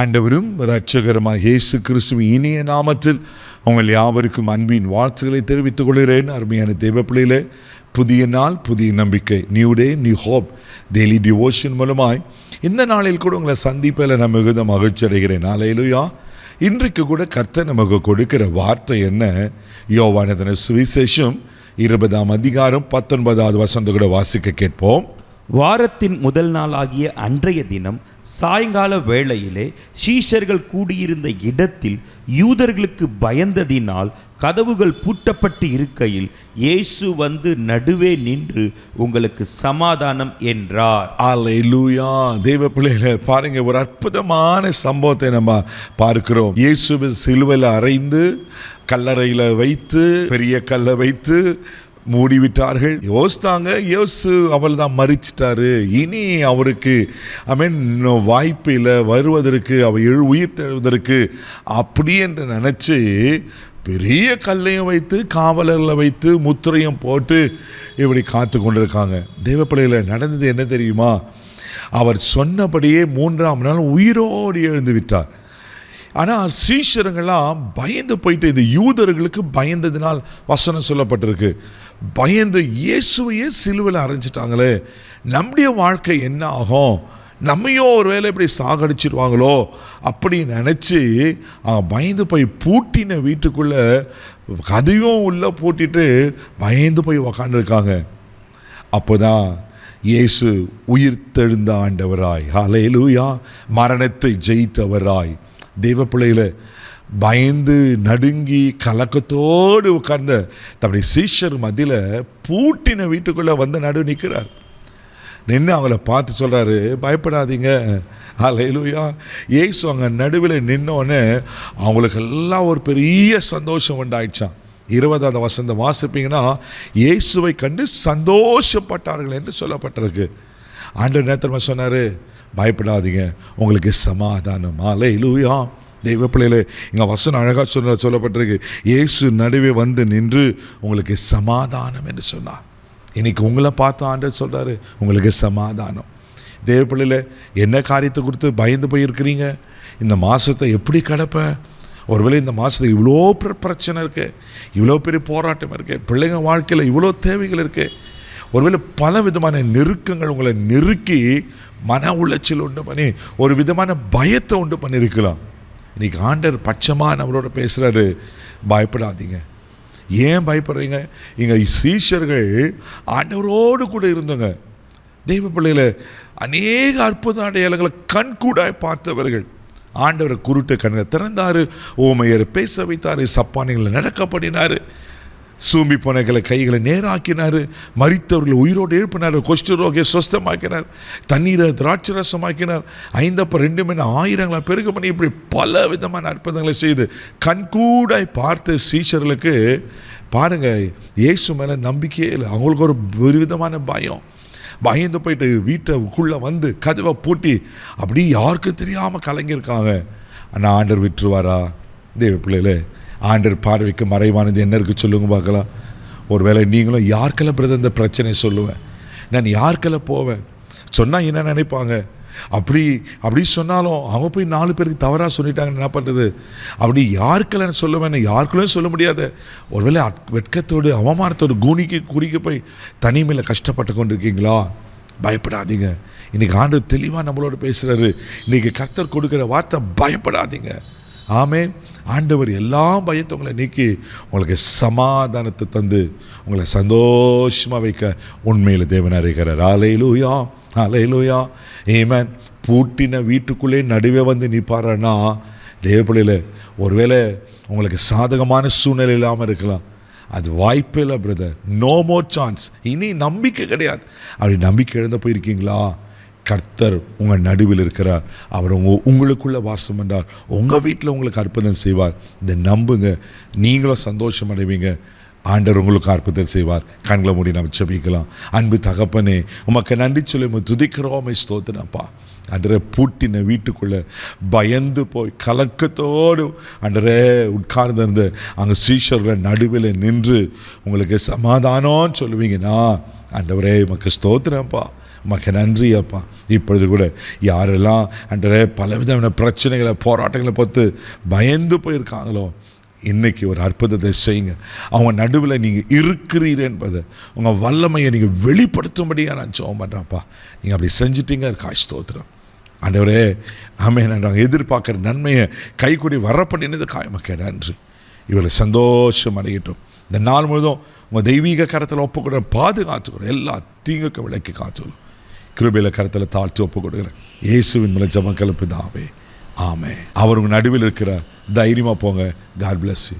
ஆண்டவரும் இரட்சகருமாகிய இயேசு கிறிஸ்துவின் இனிய நாமத்தில் உங்கள் யாவருக்கும் அன்பின் வாழ்த்துக்களை தெரிவித்துக் கொள்கிறேன். அருமையான தேவ பிள்ளைகளே, புதிய நாள், புதிய நம்பிக்கை, new day, new hope daily devotion மூலமாய் இந்த நாளில் கூட உங்களை சந்திப்பில் நான் மிகுந்த மகிழ்ச்சி அடைகிறேன். அல்லேலூயா. இன்றைக்கு கூட கர்த்தர் நமக்கு கொடுக்கிற வார்த்தை என்ன? யோவானதின சுவிசேஷம் 20ஆம் அதிகாரம் 19வது வசனத்தை கூட வாசிக்க கேட்போம். வாரத்தின் முதல் நாள் ஆகிய அன்றைய தினம் சாயங்கால வேளையிலே சீஷர்கள் கூடியிருந்த இடத்தில் யூதர்களுக்கு பயந்ததினால் கதவுகள் பூட்டப்பட்டு இருக்கையில் இயேசு வந்து நடுவே நின்று, உங்களுக்கு சமாதானம் என்றார். அல்லேலூயா. தேவ பிள்ளைகளே, பாருங்க, ஒரு அற்புதமான சம்பவத்தை நம்ம பார்க்கிறோம். இயேசுவை சிலுவையில் அறைந்து கல்லறையில் வைத்து, பெரிய கல்லை வைத்து மூடிவிட்டார்கள். யோசித்தாங்க, இயேசு அவள் தான் மறிச்சிட்டாரு, இனி அவருக்கு வாய்ப்பு இல்லை வருவதற்கு, அவர் உயிர் தெழுவதற்கு அப்படி என்று நினச்சி பெரிய கல்லையும் வைத்து காவலர்களை வைத்து முத்திரையும் போட்டு இப்படி காத்து கொண்டிருக்காங்க. தேவ பிள்ளையில் நடந்தது என்ன தெரியுமா? அவர் சொன்னபடியே 3ஆம் நாள் உயிரோடு எழுந்து விட்டார். ஆனால் சீஷருங்கெல்லாம் பயந்து போயிட்டு, இந்த யூதர்களுக்கு பயந்ததினால் வசனம் சொல்லப்பட்டிருக்கு, பயந்து இயேசுவையே சிலுவையில் அரைஞ்சிட்டாங்களே, நம்முடைய வாழ்க்கை என்ன ஆகும், நம்மையோ ஒரு வேளை இப்படி சாகடிச்சிடுவாங்களோ அப்படின்னு நினச்சி பயந்து போய் பூட்டின வீட்டுக்குள்ளே கதையும் உள்ளே பூட்டிட்டு பயந்து போய் உக்காந்துருக்காங்க. அப்போ தான் இயேசு உயிர்த்தெழுந்த ஆண்டவராய், அல்லேலூயா, மரணத்தை ஜெயித்தவராய், தேவ பிள்ளைகளை பயந்து நடுங்கி கலக்கத்தோடு உட்கார்ந்த தம்முடைய சீஷர் மத்தியில் பூட்டின வீட்டுக்குள்ளே வந்து நடு நிற்கிறார். நின்று அவங்கள பார்த்து சொல்கிறாரு, பயப்படாதீங்க. அல்லேலூயா. இயேசு அங்கே நடுவில் நின்னோடனே அவங்களுக்கெல்லாம் ஒரு பெரிய சந்தோஷம் உண்டாயிடுச்சான். 20வது வசனம் வாசிப்பீங்கன்னா, இயேசுவை கண்டு சந்தோஷப்பட்டார்கள் என்று சொல்லப்பட்டிருக்கு. ஆண்டவர் நேரத்தில் சொன்னார், பயப்படாதீங்க, உங்களுக்கு சமாதானம். அல்லேலூயா. தெய்வ பிள்ளைகளே, இங்கே வசனம் அழகாக சொல்லப்பட்டிருக்கு, இயேசு நடுவே வந்து நின்று உங்களுக்கு சமாதானம் என்று சொன்னார். இன்னைக்கு உங்களை பார்த்து ஆண்டவர் சொல்கிறாரு, உங்களுக்கு சமாதானம். தேவ பிள்ளைகளே, என்ன காரியத்தை கொடுத்து பயந்து போயிருக்கிறீங்க? இந்த மாதத்தை எப்படி கடப்பேன்? ஒருவேளை இந்த மாதத்துக்கு இவ்வளோ பிரச்சனை இருக்கு, இவ்வளோ பெரிய போராட்டம் இருக்கு, பிள்ளைங்க வாழ்க்கையில் இவ்வளோ தேவைகள் இருக்கு, ஒருவேளை பல விதமான நெருக்கங்கள் உங்களை நெருக்கி மன உளைச்சல் உண்டு பண்ணி ஒரு விதமான பயத்தை உண்டு பண்ணியிருக்கலாம். இன்றைக்கி ஆண்டவர் பட்சமாக நம்மளோட பேசுகிறாரு, பயப்படாதீங்க. ஏன் பயப்படுறீங்க? இங்கே சீஷர்கள் ஆண்டவரோடு கூட இருந்தவங்க, தெய்வ பிள்ளைகளை அநேக அற்புத அடையாளங்களை கண்கூடாய் பார்த்தவர்கள். ஆண்டவரை குருட்டு கண்களை திறந்தார், ஊமையரை பேச வைத்தார், சப்பானிகளை நடக்க பண்ணினார், சூம்பி போனகளை கைகளை நேராக்கினார், மரித்தவர்களை உயிரோடு எழுப்பினார், குஷ்டரோகியை சொஸ்தமாக்கினார், தண்ணீரை திராட்சரசமாக்கினார், 5 அப்பம் 2 மீன் 1000 பெருக பண்ணி இப்படி பல விதமான அற்புதங்களை செய்து கண்கூடாய் பார்த்த சீஷர்களுக்கு பாருங்கள், இயேசு மேலே நம்பிக்கையே இல்லை. அவங்களுக்கு ஒரு விதமான பயம். பயந்து போயிட்டு வீட்டுக்குள்ளே வந்து கதவை பூட்டி அப்படி யாருக்கும் தெரியாமல் கலங்கியிருக்காங்க. ஆனால் ஆண்டவர் விட்டுருவாரா? தேவ பிள்ளைகளே, ஆண்டவர் பார்வைக்கு மறைவானது என்ன இருக்குது சொல்லுங்க பார்க்கலாம். ஒருவேளை நீங்களும் யாருக்கெல்லாம் பிரதர் இந்த பிரச்சனை சொல்லுவேன், நான் யாருக்கெல்லாம் போவேன் சொன்னால் என்ன நினைப்பாங்க, அப்படி சொன்னாலும் அவங்க போய் 4 பேருக்கு தவறாக சொல்லிட்டாங்கன்னு என்ன பண்ணுறது, அப்படி யாருக்கெல்லாம் சொல்லுவேன், யாருக்குள்ளேயும் சொல்ல முடியாத ஒருவேளை வெட்கத்தோடு அவமானத்தோடு குறிக்க போய் தனிமையில் கஷ்டப்பட்டு கொண்டு இருக்கீங்களா? பயப்படாதீங்க. இன்றைக்கி ஆண்டவர் தெளிவாக நம்மளோட பேசுகிறாரு. இன்றைக்கி கர்த்தர் கொடுக்குற வார்த்தை, பயப்படாதீங்க. ஆமென். ஆண்டவர் எல்லா பயத்தை உங்களை நீக்கி உங்களுக்கு சமாதானத்தை தந்து உங்களை சந்தோஷமாக வைக்க உண்மையில் தேவன் அறிகிறார். அல்லேலூயா, அல்லேலூயா, ஆமென். பூட்டின வீட்டுக்குள்ளே நடுவே வந்து நிற்பாருன்னா, தேவ பிள்ளையில ஒருவேளை உங்களுக்கு சாதகமான சூழ்நிலை இல்லாமல் இருக்கலாம், அது வாய்ப்பே இல்லை பிரதர். No more chance. இனி நம்பிக்கை கிடையாது. அப்படி நம்பிக்கை இழந்து போயிருக்கீங்களா? கர்த்தர் உங்கள் நடுவில் இருக்கிறார். அவர் உங்களுக்குள்ளே வாசம் பண்ணார். உங்கள் வீட்டில் உங்களுக்கு அற்புதம் செய்வார். இதை நம்புங்க, நீங்களும் சந்தோஷம் அடைவீங்க. ஆண்டவர் உங்களுக்கு அற்புதம் செய்வார். கண்களை மூடி நம்ம ஜெபிக்கலாம். அன்பு தகப்பனே, உமக்கு நன்றி சொல்லி துதிக்கிறோம், ஸ்தோத்திரப்பா. அன்றே பூட்டின வீட்டுக்குள்ளே பயந்து போய் கலக்கத்தோடு அன்றே உட்கார்ந்திருந்த அங்கே சீஷர்கள் நடுவில் நின்று உங்களுக்கு சமாதானம் சொல்லுவீங்கன்னா, ஆண்டவரே உமக்கு ஸ்தோத்திரப்பா. உமக்கு நன்றி அப்பா. இப்பொழுது கூட யாரெல்லாம் அன்றே பலவிதமான பிரச்சனைகளை போராட்டங்களை பார்த்து பயந்து போயிருக்காங்களோ, இன்றைக்கி ஒரு அற்புதத்தை செய்யுங்க. அவங்க நடுவில் நீங்கள் இருக்கிறீர் என்பதை, உங்கள் வல்லமையை நீங்கள் வெளிப்படுத்தும்படியாக நான் ஜெபம் பண்ணுறேன்ப்பா. நீங்கள் அப்படி செஞ்சிட்டீங்க, காய் ஸ்தோத்திரம் ஆண்டவரே. ஆமென். நாங்கள் எதிர்பார்க்குற நன்மையை கைக்கூடி வர பண்ணினது காயமக்க நன்றி. இவளை சந்தோஷம் அடையட்டும். இந்த நாள் முழுதும் உங்கள் தெய்வீக கரத்தில் ஒப்பு கொடுக்குற, பாதுகாத்துக்கிறோம், எல்லா தீங்குக்கு விலக்கி காத்துக்கணும். கிருபையில் கரத்தில் தாழ்த்தி ஒப்பு கொடுக்குறேன் இயேசுவின் மூலம் ஜெபம் கேளும் பிதாவே, ஆமென். அவர் உங்கள் நடுவில் இருக்கிறார். தைரியமாக போங்க. God bless you.